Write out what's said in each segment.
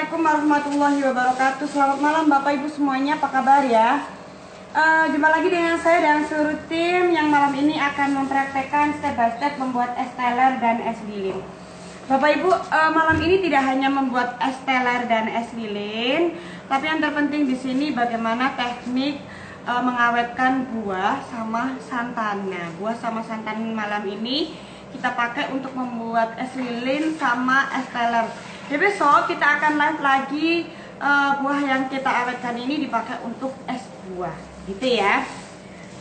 Assalamualaikum warahmatullahi wabarakatuh. Selamat malam Bapak Ibu semuanya, apa kabar ya? Jumpa lagi dengan saya dan seluruh tim yang malam ini akan mempraktekkan step by step membuat es teler dan es lilin. Bapak Ibu, malam ini tidak hanya membuat es teler dan es lilin, tapi yang terpenting di sini bagaimana teknik mengawetkan buah sama santannya. Buah sama santan malam ini kita pakai untuk membuat es lilin sama es teler. Jadi besok kita akan live lagi buah yang kita awetkan ini dipakai untuk es buah, gitu ya.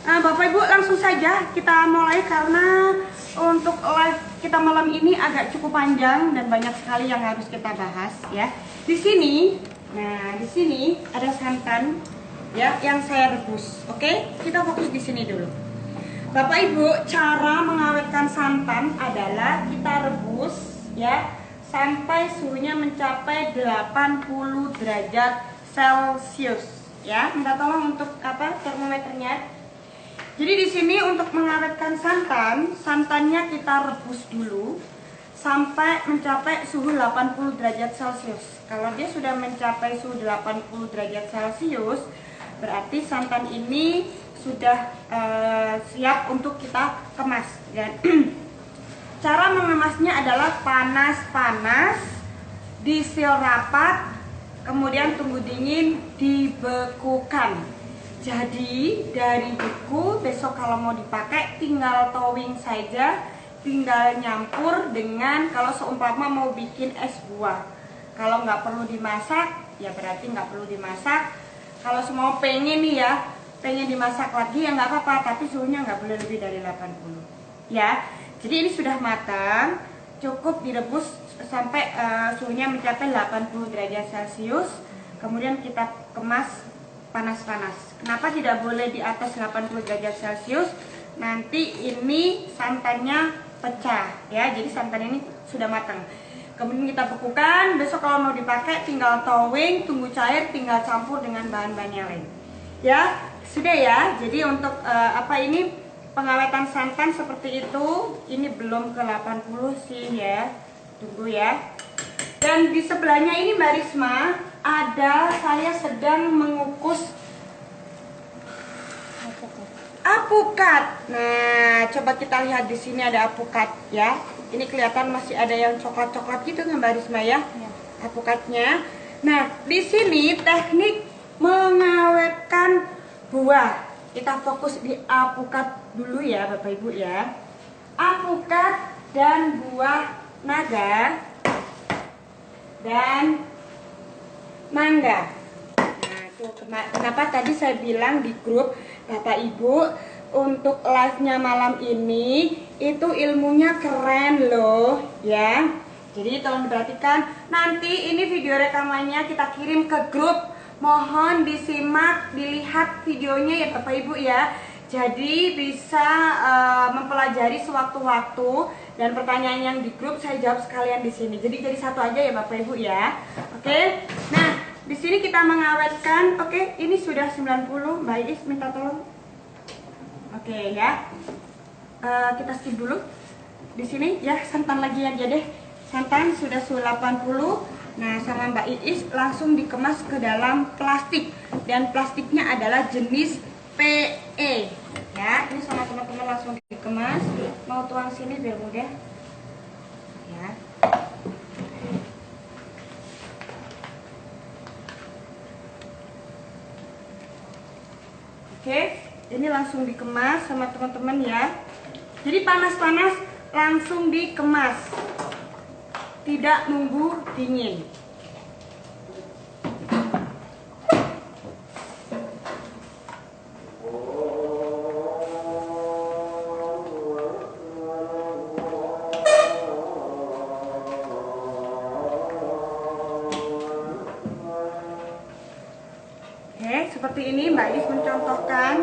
Bapak Ibu langsung saja kita mulai karena untuk live kita malam ini agak cukup panjang dan banyak sekali yang harus kita bahas ya. Di sini ada santan ya yang saya rebus. Oke, kita fokus di sini dulu. Bapak Ibu, cara mengawetkan santan adalah kita rebus ya sampai suhunya mencapai 80 derajat Celcius ya. Minta tolong untuk termometernya. Jadi di sini untuk mengawetkan santannya kita rebus dulu sampai mencapai suhu 80 derajat Celcius. Kalau dia sudah mencapai suhu 80 derajat Celcius, berarti santan ini sudah siap untuk kita kemas dan cara mengemasnya adalah panas-panas, disil rapat, kemudian tunggu dingin, dibekukan. Jadi dari beku besok kalau mau dipakai tinggal towing saja, tinggal nyampur dengan kalau seumpama mau bikin es buah. Kalau nggak perlu dimasak, ya berarti nggak perlu dimasak. Kalau semua pengen nih ya, pengen dimasak lagi ya nggak apa-apa, tapi suhunya nggak boleh lebih dari 80 ya. Jadi ini sudah matang, cukup direbus sampai suhunya mencapai 80 derajat Celcius. Kemudian kita kemas panas-panas. Kenapa tidak boleh di atas 80 derajat Celcius? Nanti ini santannya pecah ya. Jadi santan ini sudah matang. Kemudian kita bekukan. Besok kalau mau dipakai tinggal towing, tunggu cair, tinggal campur dengan bahan-bahan yang lain. Ya, sudah ya. Jadi untuk pengawetan santan seperti itu. Ini belum ke 80 sih ya. Tunggu ya. Dan di sebelahnya ini Mbak Risma, saya sedang mengukus apukat. Nah, coba kita lihat di sini ada apukat ya. Ini kelihatan masih ada yang coklat-coklat gitu kan Mbak Risma ya? Apukatnya. Nah, di sini teknik mengawetkan buah. Kita fokus di apukat dulu ya Bapak Ibu ya. Apukat dan buah naga dan mangga. Nah, tuh kenapa tadi saya bilang di grup Bapak Ibu untuk live-nya malam ini itu ilmunya keren loh ya. Jadi tolong diperhatikan. Nanti ini video rekamannya kita kirim ke grup. Mohon disimak, dilihat videonya ya Bapak Ibu ya. Jadi bisa mempelajari sewaktu-waktu dan pertanyaan yang di grup saya jawab sekalian di sini. Jadi satu aja ya Bapak Ibu ya. Oke. Nah, di sini kita mengawetkan. Oke, ini sudah 90. Mbak Iis minta tolong. Oke ya. Kita skip dulu. Di sini ya santan lagi aja deh. Santan sudah suhu 80. Nah, sama Mbak Iis langsung dikemas ke dalam plastik. Dan plastiknya adalah jenis PE. Ya, ini sama teman-teman langsung dikemas. Mau tuang sini biar mudah. Ya. Oke, ini langsung dikemas sama teman-teman ya. Jadi panas-panas langsung dikemas. Tidak nunggu dingin. Oke, seperti ini Mbak Is mencontohkan.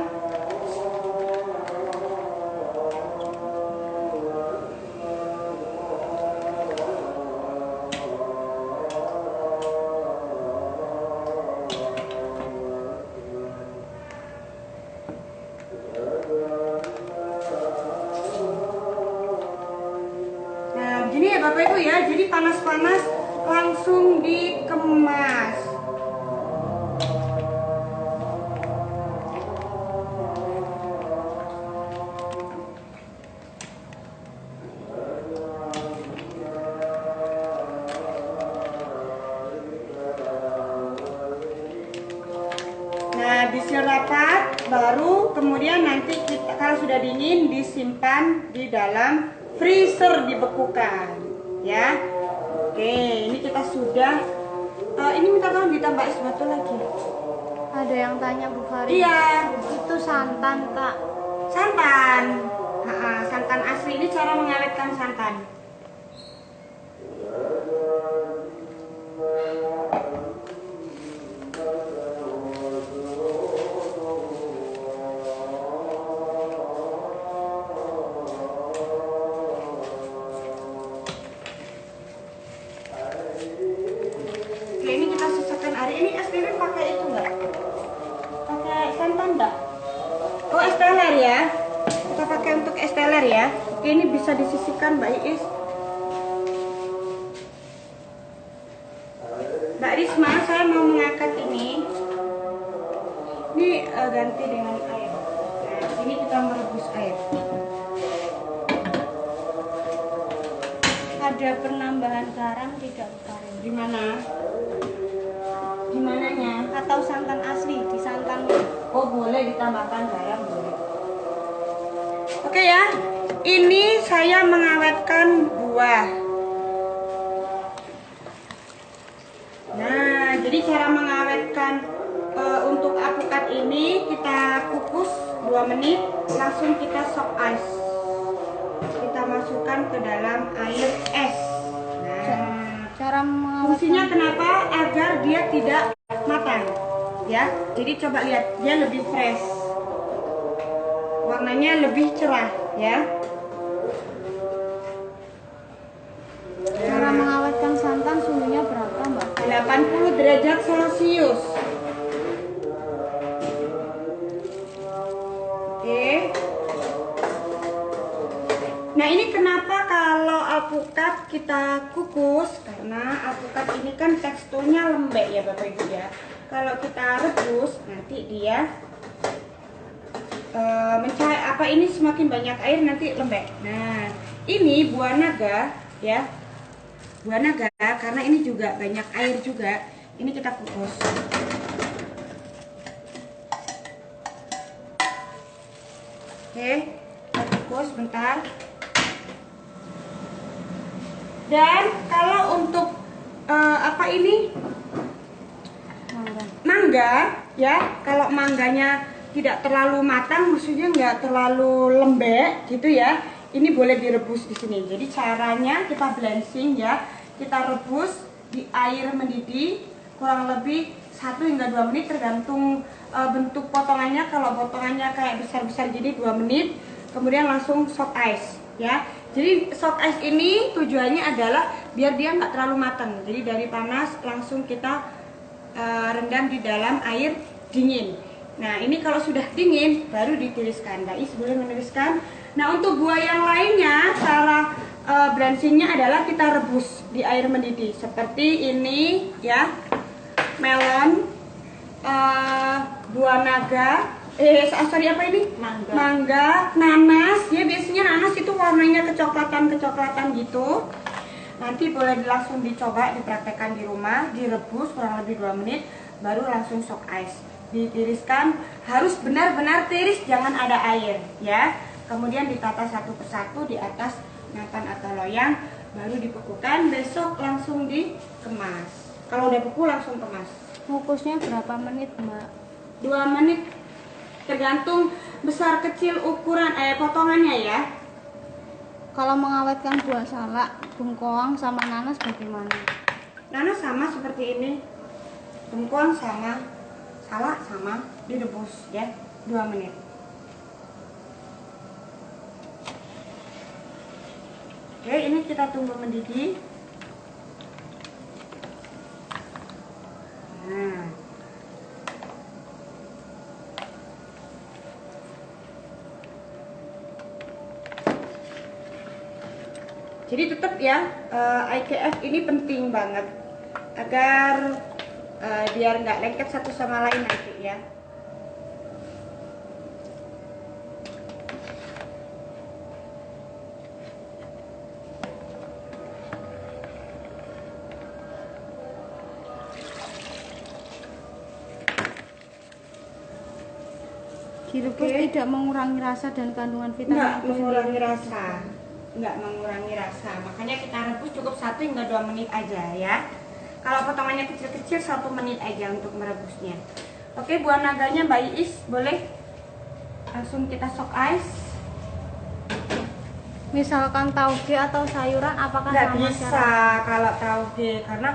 Bapak Ibu ya, jadi panas-panas langsung dikemas. Nah, disil rapat, baru kemudian nanti kita kalau sudah dingin disimpan di dalam freezer, dibekukan, ya. Oke, ini kita sudah. Ini minta tolong ditambah es batu lagi. Ada yang tanya Bu Fari. Iya, Itu santan Kak. santan. Santan asli. Ini cara mengawetkan santan. Oke, ini kita sisihkan hari ini. Es lilin pakai itu enggak? Pakai santan enggak? Oh, es teler ya. Kita pakai untuk es teler ya. Oke, ini bisa disisihkan Mbak Iis. Mbak Risma, saya mau mengangkat ini. Ini ganti dengan air. Nah, sini kita merebus air. Ada penambahan garam tidak Bu Fari? Di mana? Di mananya? Atau santan asli di santan? Oh, boleh ditambahkan garam, boleh. Oke ya. Ini saya mengawetkan buah. Nah, jadi cara mengawetkan untuk alpukat ini kita kukus 2 menit, langsung kita shock ice. Kita masukkan ke dalam air es. Nah, Cara fungsinya mengawetkan. kenapa? Agar dia tidak matang, ya. Jadi coba lihat, dia lebih fresh, warnanya lebih cerah, ya. Cara mengawetkan santan suhunya berapa Mbak? 80 derajat Celcius. Oke. Nah, ini kenapa kalau alpukat kita kukus? Karena alpukat ini kan teksturnya lembek ya Bapak Ibu ya. Kalau kita rebus nanti dia mencair, apa ini semakin banyak air nanti lembek. Nah, ini buah naga ya. Buah naga karena ini juga banyak air juga. Ini kita kukus. Oke, kita kukus bentar. Dan kalau untuk apa ini mangga ya, kalau mangganya tidak terlalu matang, maksudnya nggak terlalu lembek gitu ya, ini boleh direbus di sini. Jadi caranya kita blanching ya, kita rebus di air mendidih kurang lebih 1 hingga 2 menit tergantung bentuk potongannya. Kalau potongannya kayak besar-besar gini 2 menit, kemudian langsung shock ice ya. Jadi shock ice ini tujuannya adalah biar dia nggak terlalu matang. Jadi dari panas langsung kita rendam di dalam air dingin. Nah, ini kalau sudah dingin baru ditiriskan. Mbak Is boleh menuliskan. Nah, untuk buah yang lainnya cara blanchingnya adalah kita rebus di air mendidih. Seperti ini ya, melon, buah naga. Sorry apa ini? Mangga, nanas. Ya biasanya nanas itu warnanya kecoklatan gitu. Nanti boleh langsung dicoba, dipraktekkan di rumah, direbus kurang lebih 2 menit, baru langsung shock ice. Ditiriskan, harus benar-benar tiris, jangan ada air ya. Kemudian ditata satu persatu di atas nampan atau loyang, baru dibekukan, besok langsung dikemas. Kalau udah beku langsung kemas. Ngukusnya berapa menit Mbak? 2 menit. Tergantung besar kecil ukuran potongannya ya. Kalau mengawetkan buah salak, bengkoang sama nanas bagaimana? Nanas sama seperti ini, bengkoang sama, salak sama, direbus ya 2 menit. Oke, ini kita tunggu mendidih. Nah, Jadi tetap ya, IKF ini penting banget agar biar nggak lengket satu sama lain nanti ya. Direbus tidak mengurangi rasa dan kandungan vitamin Nggak itu mengurangi sendiri. rasa, nggak mengurangi rasa. Makanya kita rebus cukup 1 hingga 2 menit aja ya. Kalau potongannya kecil-kecil 1 menit aja untuk merebusnya. Oke, buah naganya Mbak Iis boleh langsung kita sok ice. Misalkan tauge atau sayuran, apakah Nggak sama bisa cara? kalau tauge, karena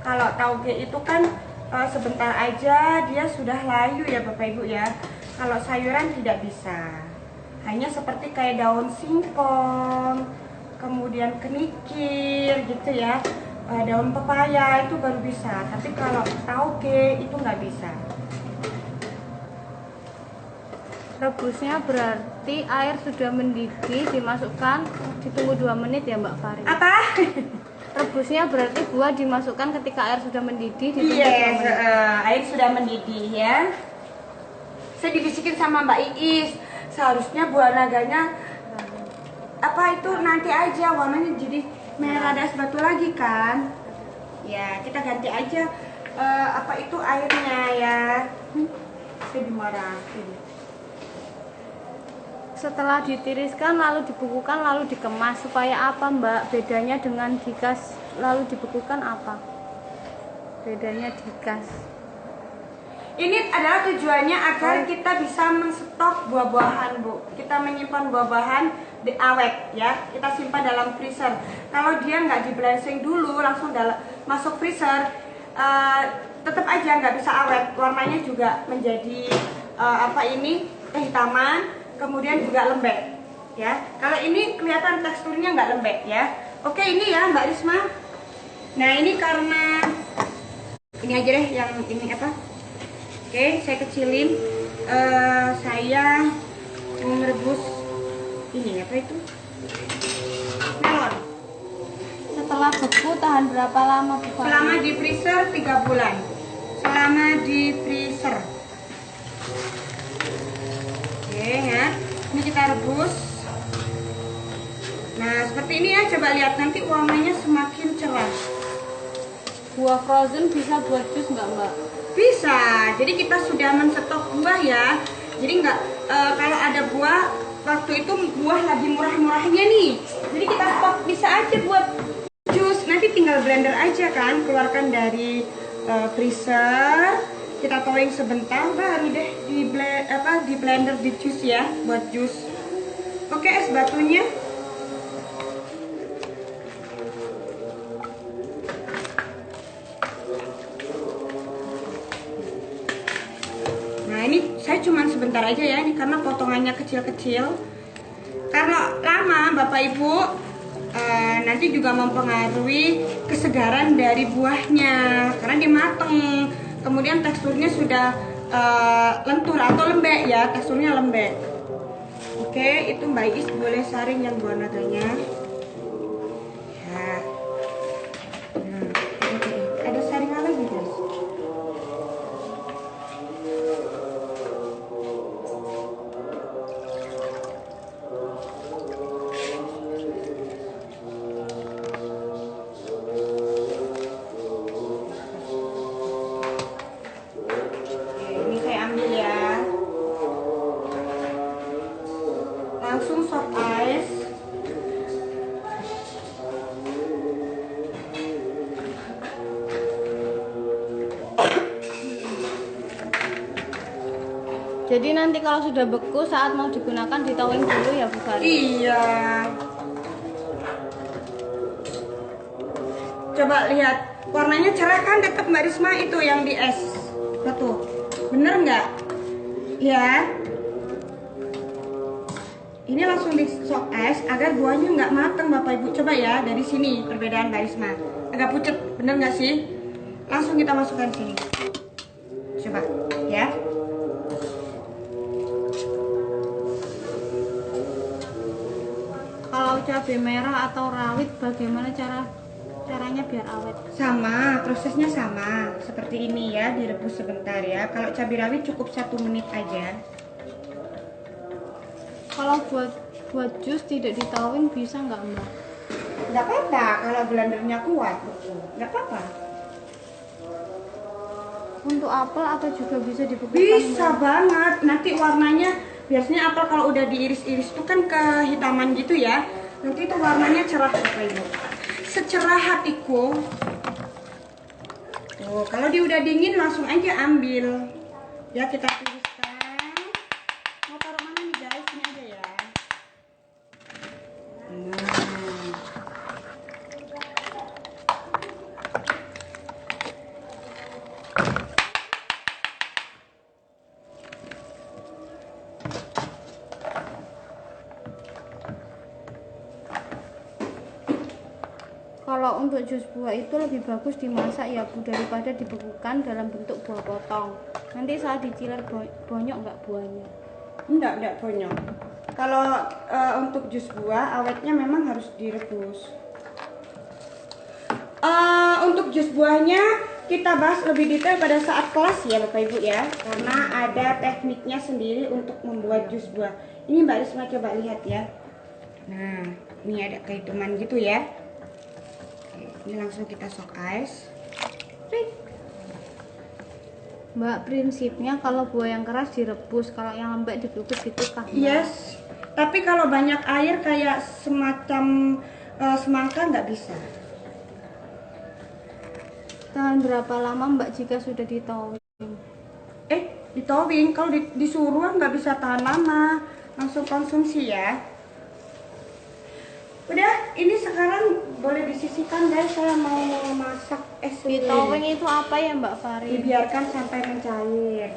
kalau tauge itu kan sebentar aja dia sudah layu ya Bapak Ibu ya. Kalau sayuran tidak bisa, hanya seperti kayak daun singkong, kemudian kenikir gitu ya, daun pepaya itu baru bisa. Tapi kalau tauge itu nggak bisa. Rebusnya berarti air sudah mendidih, dimasukkan, ditunggu 2 menit ya Mbak Fari. Apa? Rebusnya berarti buah dimasukkan ketika air sudah mendidih, ditunggu 2 Yes, menit. air sudah mendidih ya. Saya dibisikin sama Mbak Iis, seharusnya buah naganya apa itu nanti aja warnanya jadi merah das batu lagi kan. Ya kita ganti aja apa itu airnya ya. Saya dimarahin. Setelah ditiriskan lalu dibekukan lalu dikemas, supaya apa Mbak? Bedanya dengan dikas lalu dibekukan apa? Bedanya dikas. Ini adalah tujuannya agar kita bisa menstok buah-buahan, Bu. Kita menyimpan buah-buahan di awet ya. Kita simpan dalam freezer. Kalau dia nggak di blanching dulu langsung masuk freezer, tetap aja nggak bisa awet. Warnanya juga menjadi kehitaman, kemudian juga lembek ya. Kalau ini kelihatan teksturnya nggak lembek ya. Oke, ini ya Mbak Risma. Nah, ini karena ini aja deh yang ini apa? Oke, saya kecilin. Saya mau merebus ini apa itu? Melon. Setelah beku tahan berapa lama Bu Fari? Selama di freezer 3 bulan. Selama di freezer. Oke ya. Ini kita rebus. Nah, seperti ini ya, coba lihat nanti warnanya semakin cerah. Buah frozen bisa buat jus nggak Mbak? Bisa, jadi kita sudah menstok buah ya. Jadi nggak kalau ada buah waktu itu buah lagi murah-murahnya nih. Jadi kita stok bisa aja buat jus. Nanti tinggal blender aja kan, keluarkan dari freezer. Kita tuang sebentar, baru deh di blender di jus ya, buat jus. Oke, es batunya. Nah ini saya cuma sebentar aja ya, ini karena potongannya kecil-kecil. Karena lama Bapak Ibu nanti juga mempengaruhi kesegaran dari buahnya, karena dia mateng. Kemudian teksturnya sudah lentur atau lembek ya, teksturnya lembek. Oke, itu Mbak Is boleh saring yang buah naganya. Ya. Nah, ada saringan lagi guys. Langsung soft ice. Jadi nanti kalau sudah beku saat mau digunakan ditowing dulu ya Bu Fari? Iya. Coba lihat, warnanya cerah kan, tetap Mbak Risma itu yang di es. Tuh, bener nggak? Ya. Ini langsung di sok es agar buahnya nggak mateng Bapak Ibu. Coba ya, dari sini perbedaan Mbak Risma. Agak pucet, bener nggak sih? Langsung kita masukkan sini. Coba, ya. Kalau udah cabai merah atau rawit, bagaimana caranya biar awet? Sama, prosesnya sama seperti ini ya, direbus sebentar ya. Kalau cabai rawit cukup 1 menit aja. Kalau buat jus tidak ditowing bisa nggak mbak? Nggak apa-apa kalau blendernya kuat, nggak apa-apa. Untuk apel apa juga bisa dibekukan? Bisa mbak? banget. Nanti warnanya biasanya apel kalau udah diiris-iris itu kan kehitaman gitu ya. Nanti itu warnanya cerah Bapak Ibu. Secerah hatiku. Tuh, kalau dia udah dingin langsung aja ambil. Ya kita tiriskan. Mau taruh mana nih guys? Ini aja ya. Nah. Kalau untuk jus buah itu lebih bagus dimasak ya Bu daripada dibekukan dalam bentuk buah potong. Nanti saat dicilar bonyok nggak buahnya? Enggak bonyok. Kalau untuk jus buah awetnya memang harus direbus. Untuk jus buahnya kita bahas lebih detail pada saat kelas ya Bapak Ibu ya, karena ada tekniknya sendiri untuk membuat jus buah. Ini Mbak Risma coba lihat ya. Nah, ini ada kehitaman gitu ya. Oke, ini langsung kita sok ice. Mbak, prinsipnya kalau buah yang keras direbus, kalau yang lembek dibungkus gitu kah? Yes, tapi kalau banyak air kayak semacam semangka nggak bisa. Tahan berapa lama Mbak jika sudah ditowing? Ditowing, kalau disuruh nggak bisa tahan lama, langsung konsumsi ya. Udah, ini sekarang boleh disisihkan guys, saya mau masak es lilin. Ditowing itu apa ya Mbak Fari? Dibiarkan sampai mencair.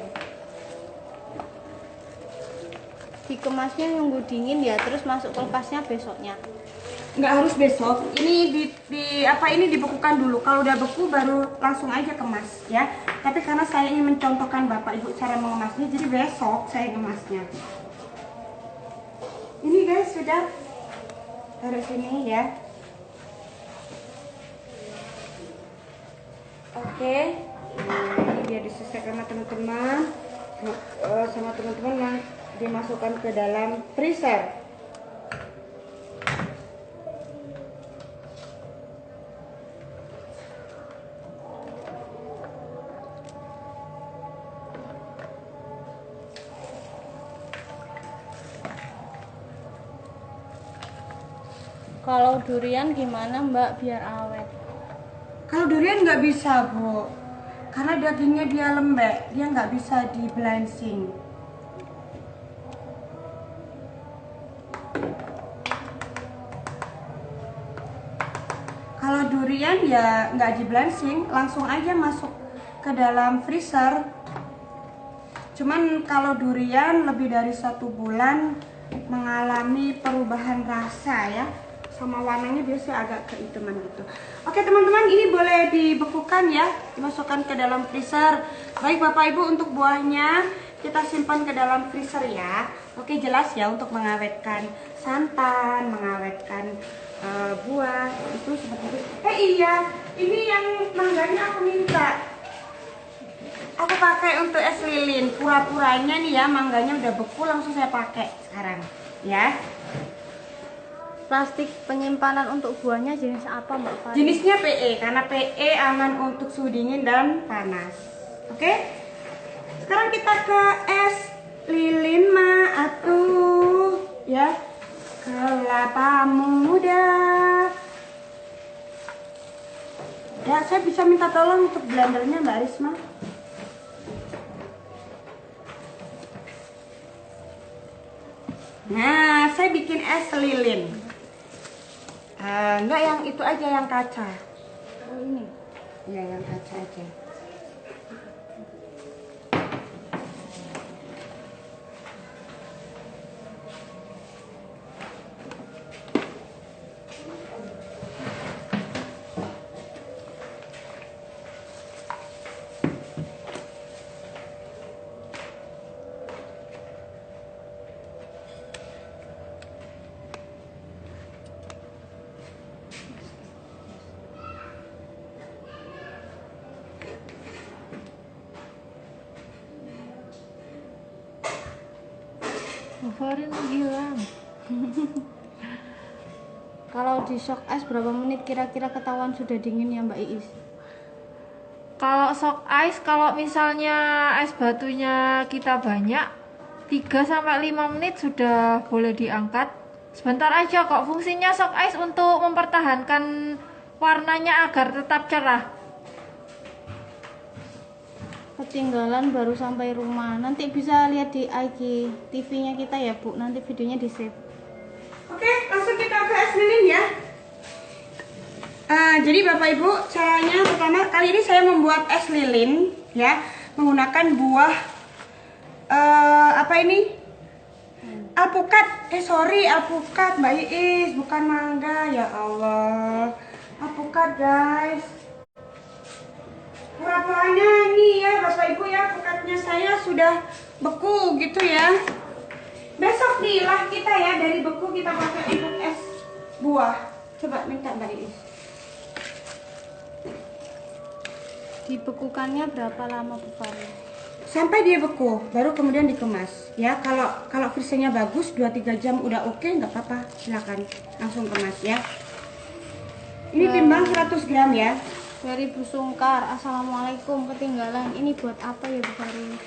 Dikemasnya nunggu dingin ya, terus masuk kulkasnya besoknya? Nggak harus besok, ini ini dibekukan dulu. Kalau udah beku baru langsung aja kemas ya. Tapi karena saya ingin mencontohkan Bapak Ibu cara mengemasnya, jadi besok saya ngemasnya. Ini guys sudah, taruh sini ya. Oke, nah ini dia disesuaikan sama teman-teman, yang dimasukkan ke dalam freezer. Kalau durian gimana Mbak biar awet? Kalau durian nggak bisa Bu, karena dagingnya dia lembek, dia nggak bisa di blanching. Kalau durian ya nggak di blanching, langsung aja masuk ke dalam freezer. Cuman kalau durian lebih dari 1 bulan mengalami perubahan rasa ya, sama warnanya biasanya agak kehitaman gitu. Oke teman-teman, ini boleh dibekukan ya, dimasukkan ke dalam freezer. Baik Bapak Ibu, untuk buahnya kita simpan ke dalam freezer ya. Oke, jelas ya, untuk mengawetkan santan, mengawetkan buah itu seperti itu. Iya, ini yang mangganya aku minta. Aku pakai untuk es lilin. Pura-puranya nih ya, mangganya udah beku, langsung saya pakai sekarang ya. Plastik penyimpanan untuk buahnya jenis apa Mbak Fari? Jenisnya PE, karena PE aman untuk suhu dingin dan panas. Oke? Sekarang kita ke es lilin atuh ya. Kelapa muda. Ya, saya bisa minta tolong untuk blendernya Mbak Risma. Nah, saya bikin es lilin. Enggak yang itu aja, yang kaca. Oh ini? Ya, yang kaca aja. Farin menghilang. Kalau di shock ice berapa menit kira-kira ketahuan sudah dingin ya Mbak Iis? Kalau shock ice, kalau misalnya es batunya kita banyak, 3-5 menit sudah boleh diangkat. Sebentar aja kok, fungsinya shock ice untuk mempertahankan warnanya agar tetap cerah. Ketinggalan baru sampai rumah. Nanti bisa lihat di IG TV-nya kita ya Bu, nanti videonya di save. Oke, langsung kita ke es lilin ya. Jadi Bapak Ibu, caranya pertama kali ini saya membuat es lilin ya, menggunakan buah apa ini? Alpukat. Alpukat Mbak Iis, bukan mangga. Ya Allah. Alpukat, guys. Pura-puranya nih ya Bapak Ibu ya, alpukatnya saya sudah beku gitu ya. Besok dilah kita ya, dari beku kita pakai untuk es buah. Coba minta Mbak Iis. Dibekukannya berapa lama Bu Farin? Sampai dia beku, baru kemudian dikemas. Ya, kalau frisinya bagus 2-3 jam udah oke, nggak apa-apa. Silakan langsung kemas ya. Ini timbang 100 gram ya. Dari Bu Sungkar, Assalamualaikum, ketinggalan. Ini buat apa ya Bu Farin?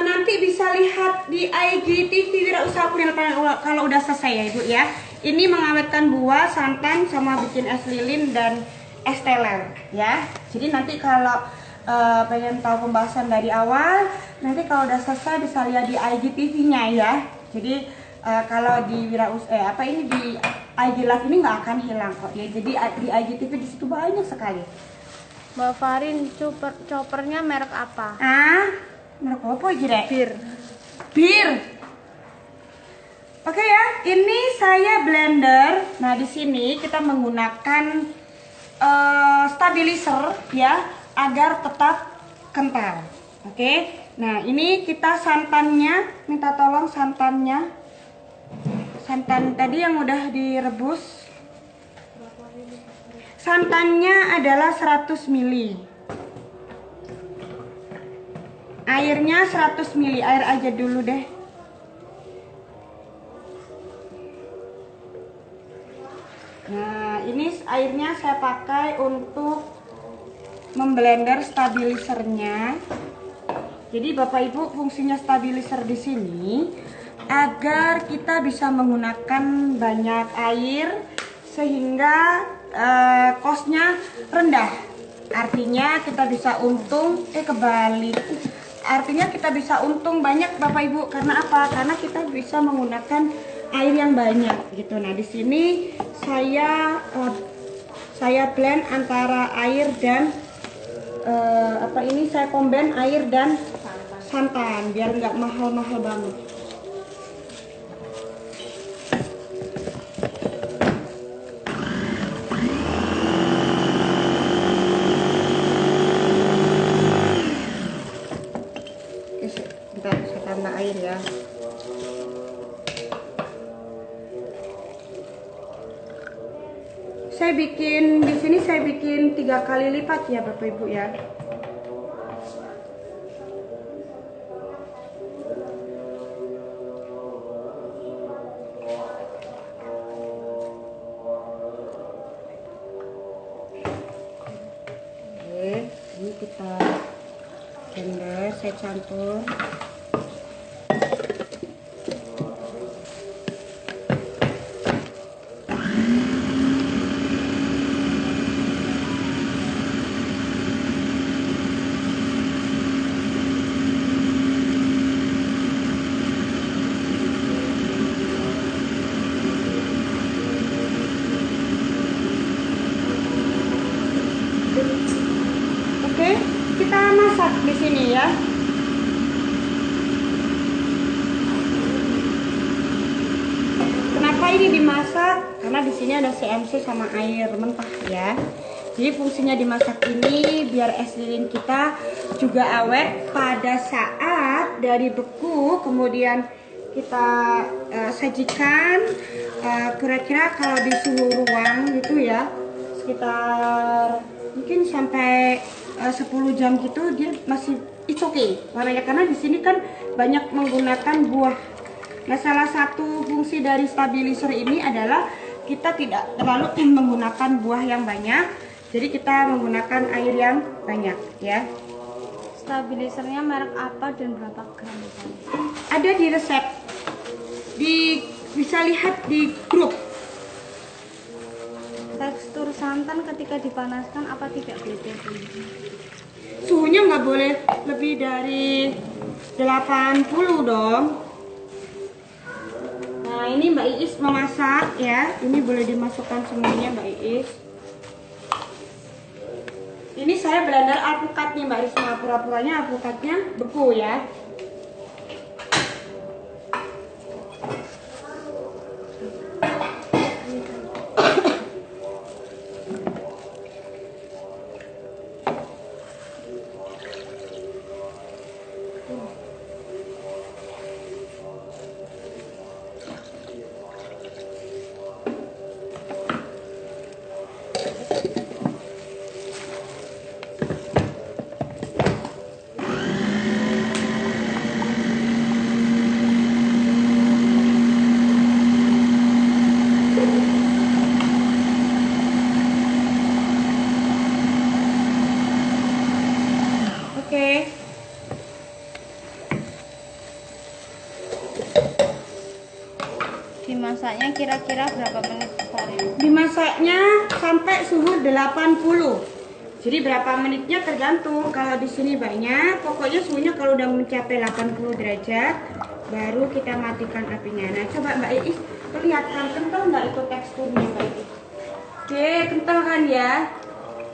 Nanti bisa lihat di IGTV Wirausaha Kuliner kalau udah selesai ya Ibu ya. Ini mengawetkan buah, santan, sama bikin es lilin dan es teler ya. Jadi nanti kalau pengen tahu pembahasan dari awal, nanti kalau udah selesai bisa lihat di IGTV-nya ya. Jadi kalau di di IG Live ini nggak akan hilang kok ya. Jadi di IGTV di situ banyak sekali. Mbak Farin, choppernya merek apa? Merek apa Jire? Bir. Oke ya, ini saya blender. Nah di sini kita menggunakan stabilizer ya, agar tetap kental. Oke. Nah ini kita santannya, minta tolong santannya. Santan tadi yang udah direbus. Santannya adalah 100 ml. Airnya 100 ml, air aja dulu deh. Nah, ini airnya saya pakai untuk memblender stabilizernya. Jadi Bapak Ibu, fungsinya stabilizer di sini agar kita bisa menggunakan banyak air sehingga cost-nya rendah. Artinya kita bisa untung kebalik. Artinya kita bisa untung banyak Bapak Ibu, karena apa? Karena kita bisa menggunakan air yang banyak gitu. Nah, di sini saya blend antara air dan saya combine air dan santan biar nggak mahal-mahal banget. Bentar, saya tambah air ya. Saya bikin di sini 3 kali lipat ya Bapak Ibu ya. Oke, ini kita blender, saya campur. Oke, kita masak di sini ya. Kenapa ini dimasak? Karena di sini ada CMC sama air mentah ya. Jadi fungsinya dimasak ini biar es lilin kita juga awet pada saat dari beku kemudian kita sajikan. Kira-kira kalau di suhu ruang gitu ya, sekitar mungkin sampai 10 jam gitu dia masih it's okay warnanya, karena di sini kan banyak menggunakan buah. Nah, salah satu fungsi dari stabilizer ini adalah kita tidak terlalu menggunakan buah yang banyak, jadi kita menggunakan air yang banyak ya. Stabilizernya merek apa dan berapa gram? Ada di resep, bisa lihat di grup. Tekstur santan ketika dipanaskan apa tidak beda? Suhunya nggak boleh lebih dari 80 dong. Nah, ini Mbak Iis memasak ya. Ini boleh dimasukkan semuanya Mbak Iis. Ini saya blender alpukat nih Mbak Risma, pura-puranya alpukatnya beku ya. Oke. Dimasaknya kira-kira berapa menit Farid? Dimasaknya sampai suhu 80. Jadi berapa menitnya tergantung. Kalau di sini banyak, pokoknya suhunya kalau udah mencapai 80 derajat baru kita matikan apinya. Nah, coba Mbak Iis kelihatan kental nggak itu teksturnya Mbak Iis? Oke, kental kan ya?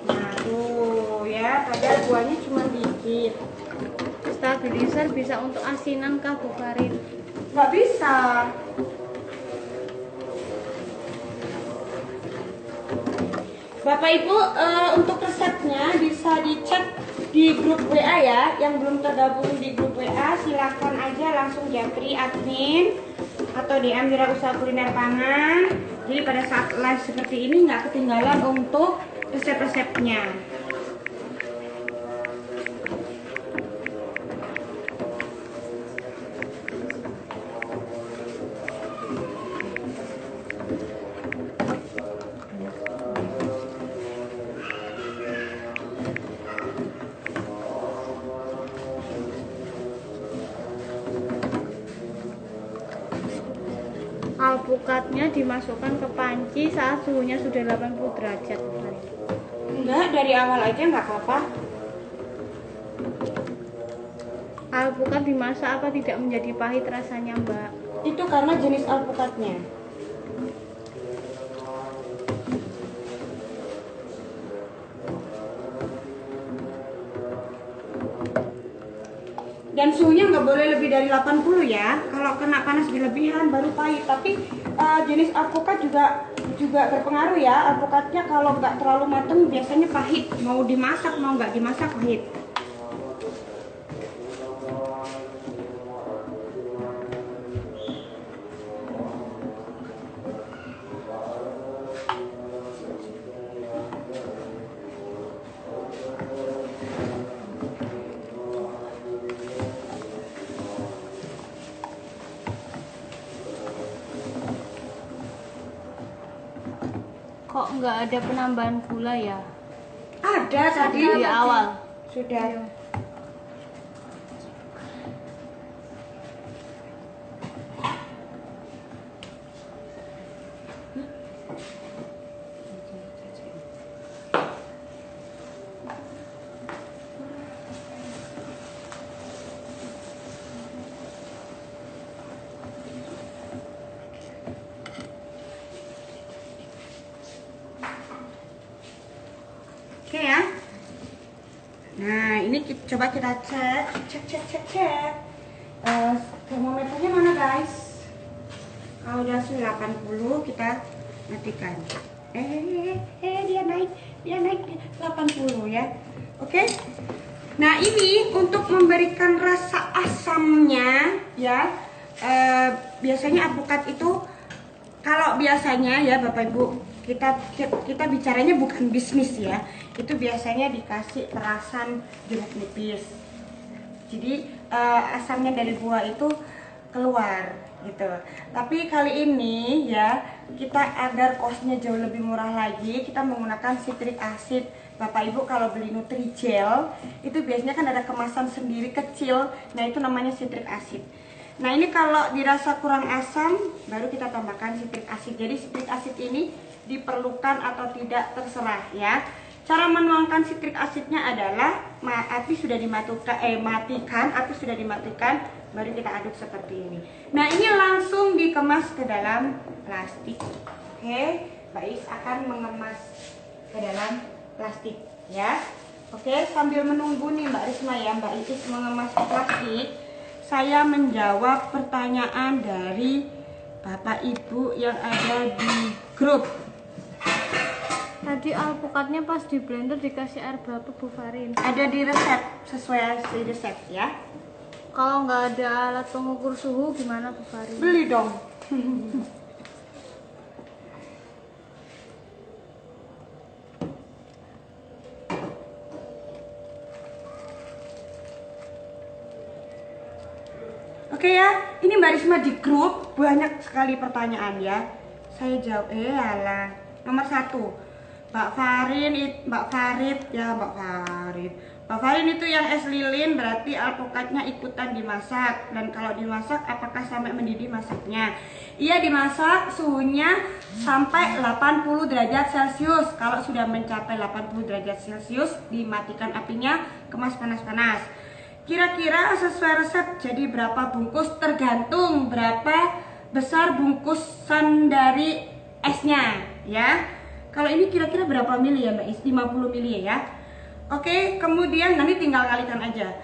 Nah, tuh ya, padahal buahnya cuma dikit. Stabilizer bisa untuk asinan kah Bu Farid? Nggak bisa. Bapak Ibu, untuk resepnya bisa dicek di grup WA ya. Yang belum tergabung di grup WA silakan aja langsung japri admin atau DM Wirausaha Kuliner Pangan. Jadi pada saat live seperti ini nggak ketinggalan untuk resep-resepnya. Alpukatnya dimasukkan ke panci saat suhunya sudah 80 derajat. Enggak, dari awal aja nggak apa-apa. Alpukat dimasak apa tidak menjadi pahit rasanya Mbak? Itu karena jenis alpukatnya. Dan suhunya nggak boleh lebih dari 80 ya. Kalau kena panas berlebihan baru pahit. Tapi jenis alpukat juga berpengaruh ya. Alpukatnya kalau nggak terlalu matang biasanya pahit. Mau dimasak mau nggak dimasak pahit. Kok nggak ada penambahan gula ya? Ada tadi Di awal. Sudah. Oke ya. Nah, ini coba kita cek. Termometernya mana guys? Kalau udah suhu 80 kita matikan. Dia naik 80 ya. Oke. Nah, ini untuk memberikan rasa asamnya ya. Biasanya alpukat itu kalau biasanya ya Bapak Ibu kita bicaranya bukan bisnis ya. Itu biasanya dikasih perasan jeruk nipis. Jadi asamnya dari buah itu keluar gitu. Tapi kali ini ya, kita agar costnya jauh lebih murah lagi, kita menggunakan citric acid. Bapak Ibu kalau beli Nutrijel itu biasanya kan ada kemasan sendiri kecil. Nah itu namanya citric acid. Nah ini kalau dirasa kurang asam baru kita tambahkan citric acid. Jadi citric acid ini diperlukan atau tidak terserah ya. Cara menuangkan citric acidnya adalah api sudah matikan, api sudah dimatikan, baru kita aduk seperti ini. Nah ini langsung dikemas ke dalam plastik. Oke, Mbak Is akan mengemas ke dalam plastik ya. Oke, sambil menunggu nih Mbak Risma ya, Mbak Is mengemas plastik, saya menjawab pertanyaan dari Bapak Ibu yang ada di grup. Tadi alpukatnya pas di blender dikasih air berapa Bu Farin? Ada di resep, sesuai resep ya. Kalau nggak ada alat pengukur suhu gimana Bu Farin? Beli dong. Oke ya, ini Mbak Risma di grup banyak sekali pertanyaan ya. Saya jawab, alah. Nomor 1, Mbak Farid itu yang es lilin berarti alpukatnya ikutan dimasak. Dan kalau dimasak apakah sampai mendidih masaknya? Iya, dimasak suhunya sampai 80 derajat Celcius. Kalau sudah mencapai 80 derajat Celcius dimatikan apinya, kemas panas-panas. Kira-kira sesuai resep jadi berapa bungkus, tergantung berapa besar bungkusan dari esnya ya. Kalau ini kira-kira berapa mili ya Mbak Is? 50 mili ya. Oke, kemudian nanti tinggal kalikan aja.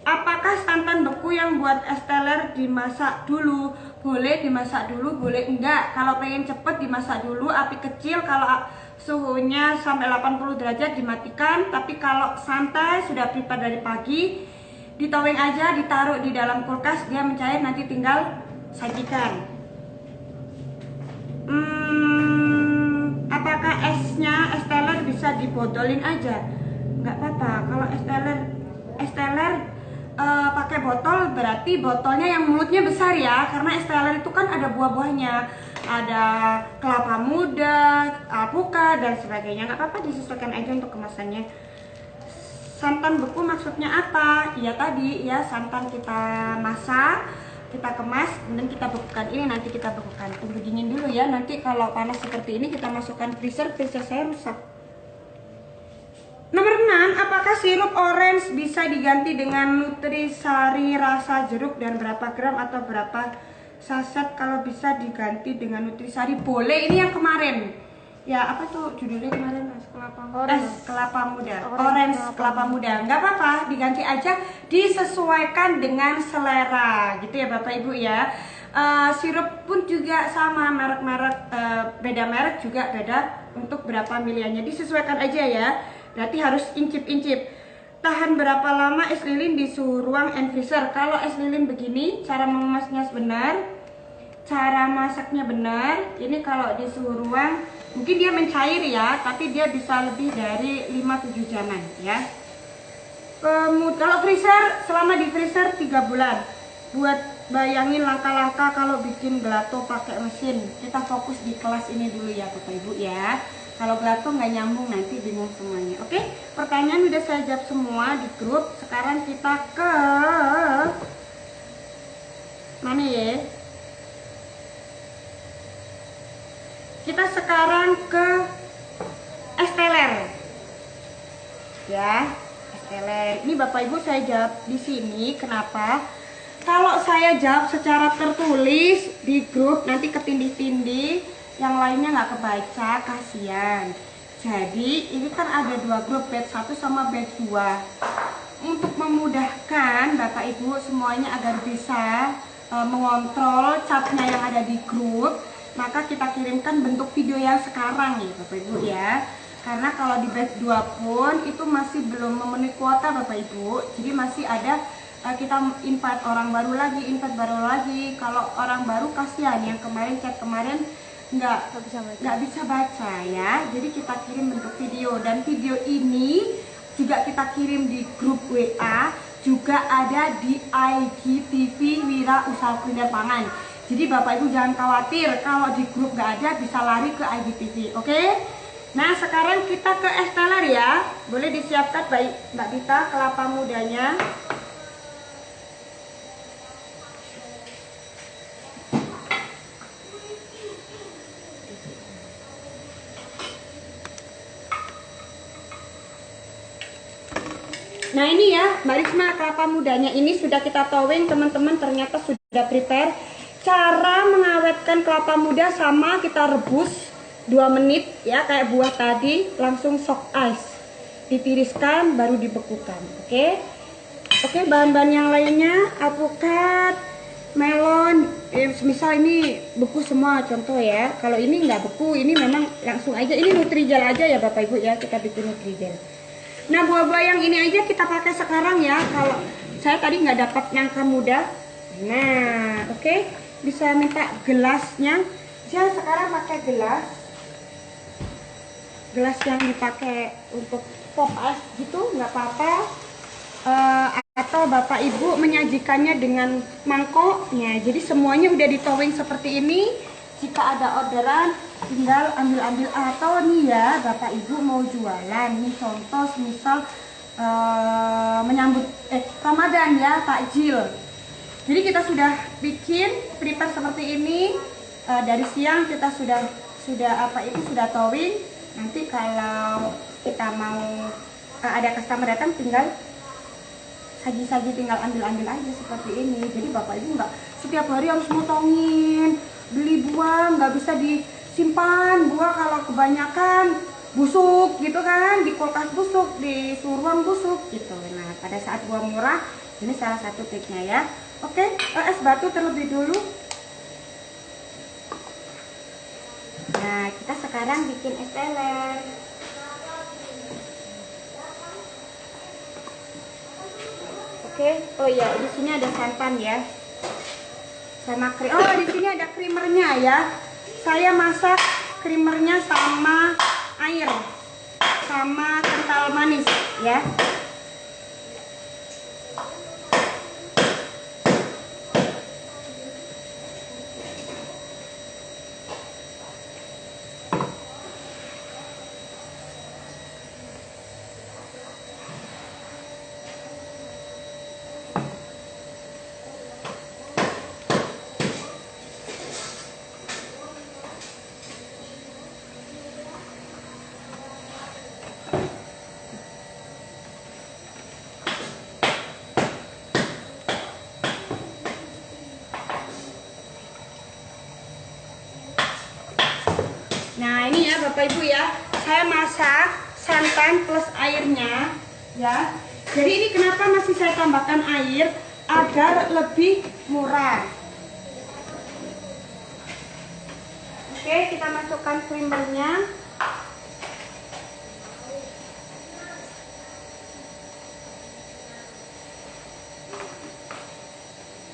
Apakah santan beku yang buat es teler dimasak dulu? Boleh dimasak dulu, boleh enggak. Kalau pengen cepet dimasak dulu, api kecil. Kalau suhunya sampai 80 derajat dimatikan. Tapi kalau santai sudah prepare dari pagi, ditoweng aja, ditaruh di dalam kulkas, dia mencair, nanti tinggal sajikan. Apakah esnya, es teler bisa dibotolin aja? Nggak apa-apa. Kalau es teler pakai botol berarti botolnya yang mulutnya besar ya, karena es teler itu kan ada buah-buahnya, ada kelapa muda, alpukat dan sebagainya. Nggak apa-apa, disesuaikan aja untuk kemasannya. Santan beku maksudnya apa? Ya tadi ya, santan kita masak, kita kemas, kemudian kita bekukan. Ini nanti kita bekukan, tunggu dingin dulu ya. Nanti kalau panas seperti ini kita masukkan freezer saya rusak. Nomor 6, apakah sirup orange bisa diganti dengan nutrisari rasa jeruk dan berapa gram atau berapa saset? Kalau bisa diganti dengan nutrisari boleh. Ini yang kemarin ya, apa tuh judulnya kemarin? Es kelapa muda. Orange kelapa muda. Nggak apa-apa, diganti aja, disesuaikan dengan selera gitu ya Bapak Ibu ya. Sirup pun juga sama, merek-merek beda merek juga beda untuk berapa miliannya, disesuaikan aja ya. Berarti harus incip-incip. Tahan berapa lama es lilin di suhu ruang and freezer? Kalau es lilin begini, cara mengemasnya benar, cara masaknya benar. Ini kalau di suhu ruang mungkin dia mencair ya, tapi dia bisa lebih dari 5-7 jaman ya. Kalau freezer, selama di freezer 3 bulan. Buat bayangin langkah-langkah kalau bikin gelato pakai mesin. Kita fokus di kelas ini dulu ya Bapak Ibu ya. Kalau gelato nggak nyambung nanti bingung semuanya. Oke, pertanyaan udah saya jawab semua di grup. Sekarang kita ke mana ya? Kita sekarang ke es teler. Ya, es teler. Ini Bapak Ibu saya jawab di sini. Kenapa? Kalau saya jawab secara tertulis di grup nanti ketindih-tindih, yang lainnya nggak kebaca, kasihan. Jadi ini kan ada 2 grup, batch 1 sama batch 2. Untuk memudahkan Bapak Ibu semuanya agar bisa mengontrol chatnya yang ada di grup, maka kita kirimkan bentuk video yang sekarang ya Bapak Ibu ya. Karena kalau di batch 2 pun itu masih belum memenuhi kuota Bapak Ibu. Jadi masih ada kita invite orang baru lagi, Kalau orang baru kasihan, yang kemarin chat kemarin nggak bisa baca. nggak bisa baca ya. Jadi kita kirim bentuk video, dan video ini juga kita kirim di grup WA, juga ada di IGTV Wira Usaha Kuliner Pangan. Jadi Bapak Ibu jangan khawatir kalau di grup nggak ada, bisa lari ke IGTV, oke? Nah sekarang kita ke es teler ya. Boleh disiapkan Mbak Dita kelapa mudanya. Nah ini ya Mbak Risma, kelapa mudanya ini sudah kita towing teman-teman, ternyata sudah prepare. Cara mengawetkan kelapa muda sama kita rebus 2 menit ya, kayak buah tadi, langsung soak ice, ditiriskan baru dibekukan. Oke, bahan-bahan yang lainnya alpukat, melon, misal ini beku semua contoh ya. Kalau ini nggak beku, ini memang langsung aja, ini nutrijel aja ya Bapak Ibu ya, kita bikin nutrijel. Nah buah-buah yang ini aja kita pakai sekarang ya, kalau saya tadi nggak dapat nangka muda. Nah oke, bisa minta gelasnya. Saya sekarang pakai gelas yang dipakai untuk pop ice gitu, nggak apa-apa. Atau Bapak Ibu menyajikannya dengan mangkoknya, jadi semuanya udah ditowing seperti ini. Jika ada orderan tinggal ambil-ambil, atau nih ya Bapak Ibu mau jualan nih, contoh misal menyambut Ramadan ya, takjil. Jadi kita sudah bikin prepare seperti ini, dari siang kita sudah towing. Nanti kalau kita mau ada customer datang, tinggal saji-saji, tinggal ambil-ambil aja seperti ini. Jadi Bapak Ibu nggak setiap hari harus motongin, beli buah, nggak bisa disimpan buah kalau kebanyakan busuk gitu kan, di kulkas busuk, di ruang busuk gitu. Nah pada saat buah murah, ini salah satu triknya ya. Oke, es batu terlebih dulu. Nah kita sekarang bikin es teler. Oke, oh iya, di sini ada santan ya, sama krim. Oh, di sini ada krimernya ya. Saya masak krimernya sama air, sama kental manis ya. Nah ini ya Bapak Ibu ya, saya masak santan plus airnya ya. Jadi ini kenapa masih saya tambahkan air, agar lebih murah. Oke, kita masukkan creamernya.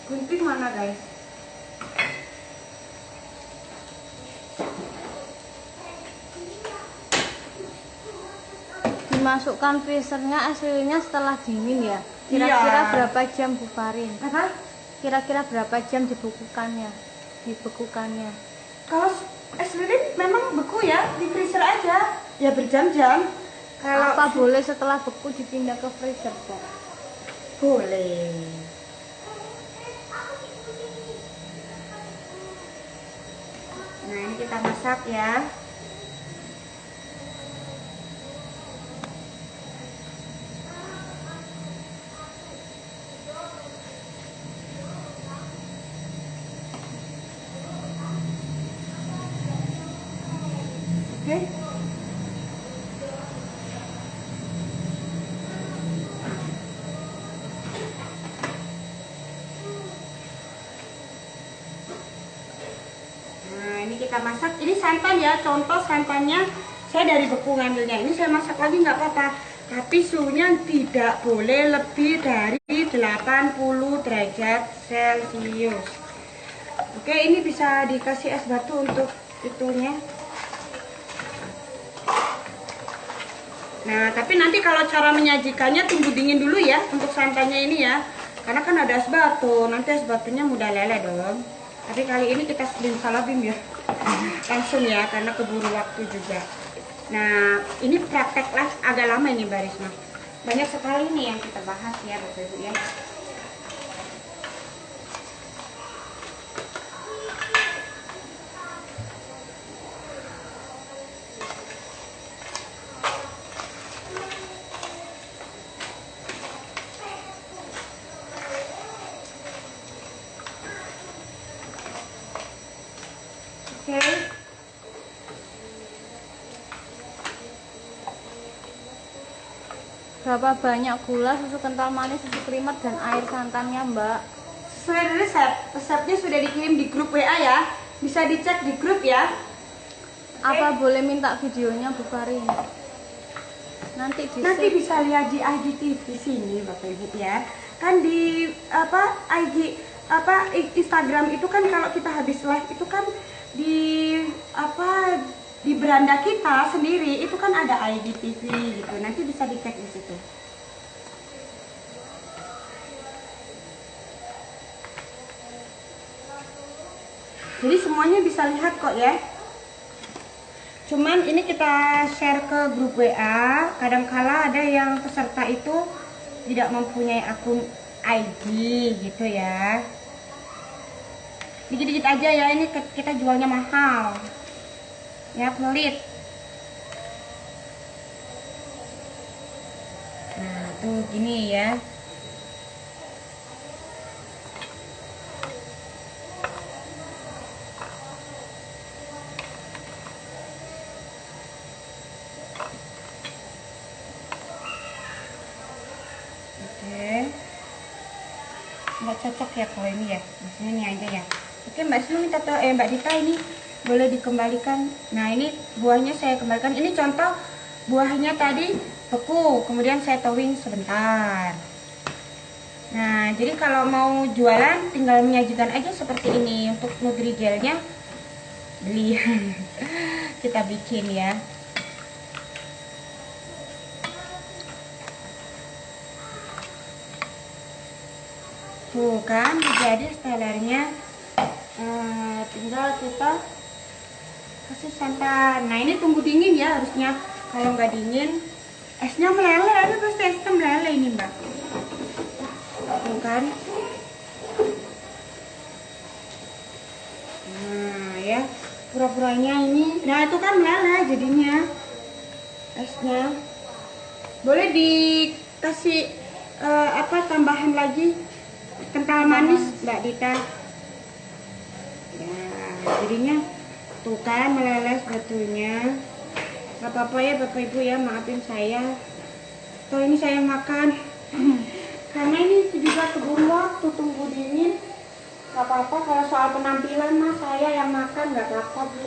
Gunting mana guys? Dimasukkan freezernya, es lilinnya setelah dingin ya. Kira-kira Iya. berapa jam Bu Farin? Apa? Kira-kira berapa jam dibekukannya? Kalau es lilin memang beku ya, di freezer aja. Ya berjam-jam. Kalau Apa boleh setelah beku dipindah ke freezer kok? boleh. Nah ini kita masak ya. Oke. Nah ini kita masak, ini santan ya, contoh santannya saya dari beku ngambilnya. Ini saya masak lagi nggak apa-apa, tapi suhunya tidak boleh lebih dari 80 derajat Celcius. Oke, ini bisa dikasih es batu untuk itunya. Nah, tapi nanti kalau cara menyajikannya tunggu dingin dulu ya untuk santainya ini ya. Karena kan ada es batu, nanti es batunya mudah leleh dong. Tapi kali ini kita salabim ya. Langsung ya, karena keburu waktu juga. Nah, ini praktek lah agak lama ini Mbak Risma. Banyak sekali nih yang kita bahas ya Bapak Ibu ya. Oke. Berapa banyak gula, susu kental manis, susu krimer, dan air santannya, Mbak? Sesuai resep, resepnya sudah dikirim di grup WA ya. Bisa dicek di grup ya. Apa boleh minta videonya, Bu Fari? Nanti bisa lihat di IGTV sini Bapak Ibu ya. Kan di Instagram itu kan kalau kita habis live itu kan di beranda kita sendiri itu kan ada IGTV gitu. Nanti bisa dicek di situ. Jadi semuanya bisa lihat kok ya. Cuman ini kita share ke grup WA. Kadangkala ada yang peserta itu tidak mempunyai akun IG gitu ya. Dikit-dikit aja ya, ini kita jualnya mahal ya, pelit. Nah tuh gini ya. Oke, nggak cocok ya kalau ini ya, maksudnya ini aja ya. Oke Mbak Sinu minta Mbak Dita ini boleh dikembalikan. Nah ini buahnya saya kembalikan. Ini contoh buahnya tadi beku, kemudian saya towing sebentar. Nah jadi kalau mau jualan tinggal menyajikan aja seperti ini. Untuk nutri gelnya beli kita bikin ya. Tuh kan jadi stelernya. Tinggal kita kasih santan. Nah ini tunggu dingin ya harusnya. Kalau nggak dingin esnya meleleh. Ada pasti esnya meleleh ini Mbak. Tuh kan. Nah ya pura-puranya ini. Nah itu kan meleleh jadinya esnya. Boleh dikasih tambahan lagi kental manis Mbak Dita. Ya, jadinya tuh kan meleleh batunya. Gak apa-apa ya Bapak Ibu ya, maafin saya. Kalau ini saya makan karena ini juga keburu waktu tunggu dingin. Gak apa-apa kalau soal penampilan mah saya yang makan, gak apa-apa Bu.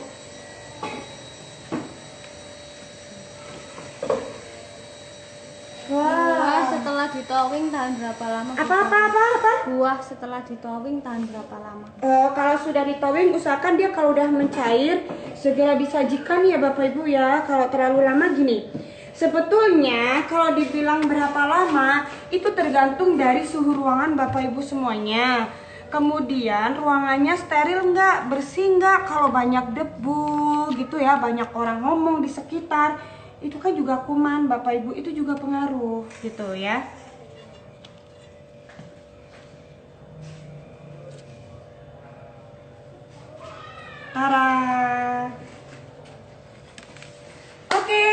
Buah setelah ditowing tahan berapa lama? Bu Apa? Buah setelah ditowing tahan berapa lama? Kalau sudah ditowing usahakan dia kalau udah mencair segera disajikan ya Bapak Ibu ya. Kalau terlalu lama gini, sebetulnya kalau dibilang berapa lama itu tergantung dari suhu ruangan Bapak Ibu semuanya. Kemudian ruangannya steril nggak, bersih nggak. Kalau banyak debu gitu ya, banyak orang ngomong di sekitar, itu kan juga kuman Bapak Ibu, itu juga pengaruh gitu ya. Tara. Oke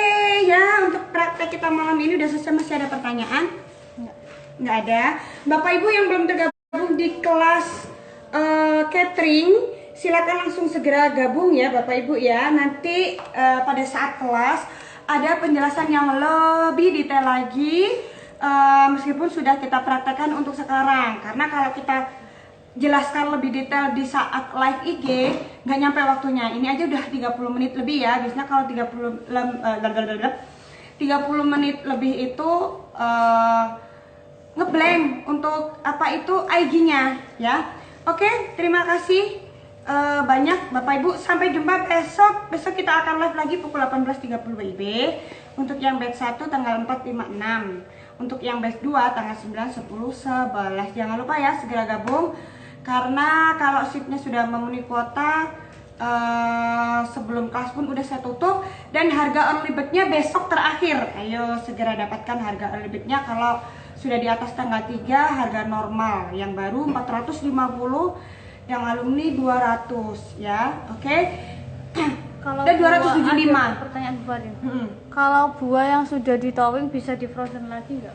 ya, untuk praktek kita malam ini udah selesai. Masih ada pertanyaan? Nggak ada. Bapak Ibu yang belum tergabung di kelas catering, silakan langsung segera gabung ya Bapak Ibu ya. Nanti pada saat kelas ada penjelasan yang lebih detail lagi, meskipun sudah kita praktekkan untuk sekarang. Karena kalau kita jelaskan lebih detail di saat live IG nggak nyampe waktunya. Ini aja udah 30 menit lebih ya. Biasanya kalau 30 menit lebih itu ngeblank untuk IG-nya ya. Oke, terima kasih banyak Bapak Ibu. Sampai jumpa besok. Besok kita akan live lagi pukul 18.30 WIB. Untuk yang batch 1 tanggal 4, 5, 6. Untuk yang batch 2 tanggal 9, 10, 11. Jangan lupa ya segera gabung. Karena kalau shiftnya sudah memenuhi kuota, sebelum kelas pun udah saya tutup. Dan harga early bird-nya besok terakhir. Ayo segera dapatkan harga early bird-nya. Kalau sudah di atas tanggal 3 harga normal. Yang baru 450, yang alumni 200 ya. Oke. Kalau Dan buah, 275. ada pertanyaan Bu Arin. Kalau buah yang sudah di towing bisa di frozen lagi nggak?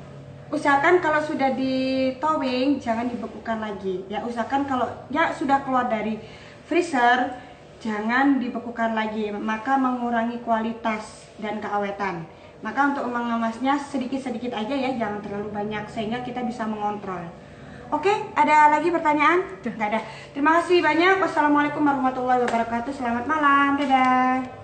Usahakan kalau sudah di towing jangan dibekukan lagi ya. Usahakan kalau ya sudah keluar dari freezer jangan dibekukan lagi, maka mengurangi kualitas dan keawetan. Maka untuk mengemasnya sedikit-sedikit aja ya, jangan terlalu banyak sehingga kita bisa mengontrol. Oke, ada lagi pertanyaan? Nggak ada. Terima kasih banyak. Wassalamualaikum warahmatullahi wabarakatuh. Selamat malam. Dadah.